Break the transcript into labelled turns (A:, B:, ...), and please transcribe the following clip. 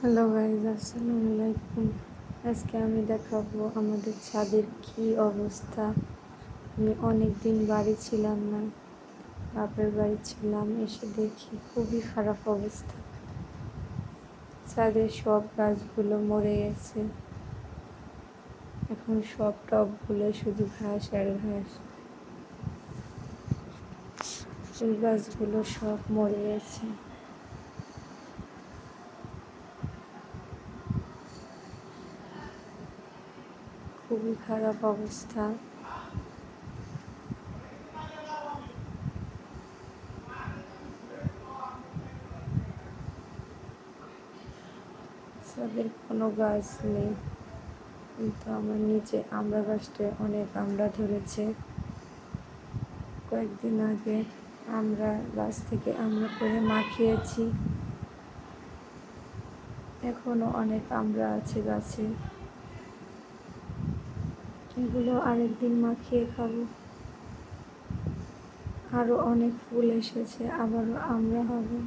A: Hello guys, আসসালামু আলাইকুম। আজকে আমি দেখাবো আমাদের ছাদের কি অবস্থা। আমি অনেক দিন বাড়ি ছিলাম না, বাপের বাড়ি ছিলাম, এসে দেখি খুবই খারাপ অবস্থা। ছাদের সব গাছগুলো মরে গেছে, এখন সব টবগুলো শুধু ঘাস আর ঘাস। ফুল গাছগুলো সব মরে গেছে। খুবই খারাপ অবস্থা। ছাদের কোনো গাছ নেই, কিন্তু আমার নিচে আমড়া গাছটায় অনেক আমড়া ধরেছে। কয়েকদিন আগে আমরা গাছ থেকে আমড়া করে মাখিয়েছি, এখনো অনেক আমড়া আছে গাছে। এগুলো আরেকদিন মাখিয়ে খাবো। আরো অনেক ফুল এসেছে, আবারও আমড়া হবে।